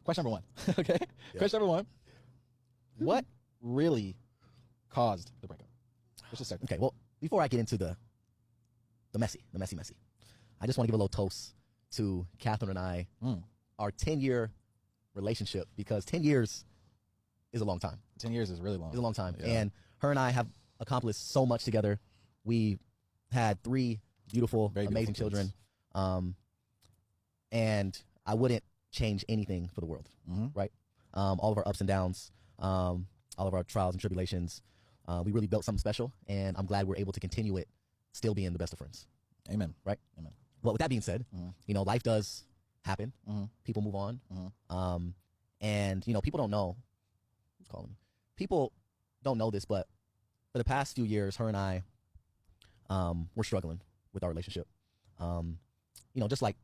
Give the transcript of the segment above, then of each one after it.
question number one. Okay. Yeah. Question number one. What really caused the breakup? Let's just start there. Okay, well, before I get into the messy, I just want to give a little toast to Catherine and I, our 10-year relationship, because 10 years is a long time. 10 years is really long. It's a long time. Yeah. And her and I have accomplished so much together. We had 3 beautiful, Very amazing beautiful children. And I wouldn't change anything for the world, right? All of our ups and downs, all of our trials and tribulations, we really built something special, and I'm glad we're able to continue it, still being the best of friends. Amen. Right? Amen. Well, with that being said, you know, life does happen. People move on. And, you know, people don't know. Who's calling me? People don't know this, but for the past few years, her and I, we're struggling with our relationship. You know, just like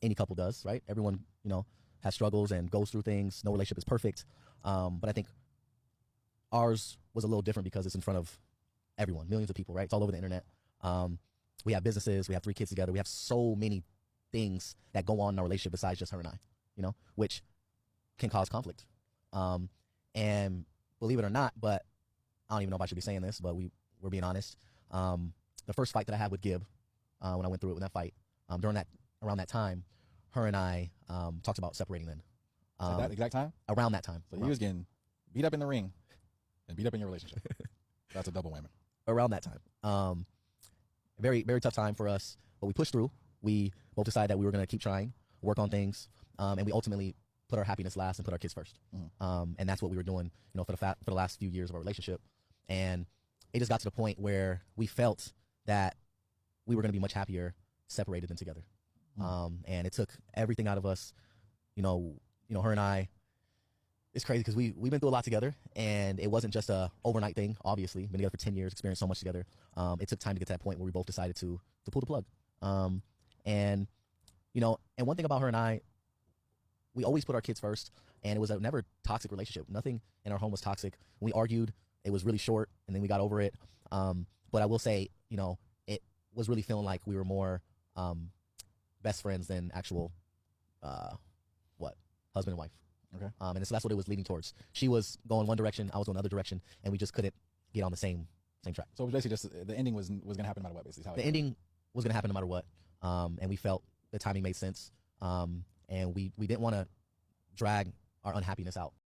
any couple does, right? Everyone, you know, has struggles and goes through things. No relationship is perfect. But I think ours was a little different because it's in front of everyone, millions of people, right? It's all over the internet. We have businesses, we have 3 kids together. We have so many things that go on in our relationship besides just her and I, you know, which can cause conflict. And believe it or not, but I don't even know if I should be saying this, but we're being honest. The first fight that I had with Gib, when I went through it with that fight, around that time, her and I talked about separating then. At that exact time? Around that time. So you was getting beat up in the ring and beat up in your relationship. That's a double whammy. Around that time. Very, very tough time for us, but we pushed through. We both decided that we were going to keep trying, work on things, and we ultimately put our happiness last and put our kids first. And that's what we were doing, you know, for the last few years of our relationship. And it just got to the point where we felt that we were going to be much happier separated than together. And it took everything out of us. You know, her and I, it's crazy because we've been through a lot together, and it wasn't just a overnight thing. Obviously, been together for 10 years, experienced so much together. It took time to get to that point where we both decided to pull the plug. And you know, and one thing about her and I, we always put our kids first, and it was a never toxic relationship. Nothing in our home was toxic. When we argued, it was really short, and then we got over it. But I will say, you know, it was really feeling like we were more best friends than actual husband and wife. Okay. And so that's what it was leading towards. She was going one direction, I was going the other direction, and we just couldn't get on the same track. So it was basically just the ending was going to happen no matter what, basically. The ending was going to happen no matter what, and we felt the timing made sense, and we didn't want to drag our unhappiness out.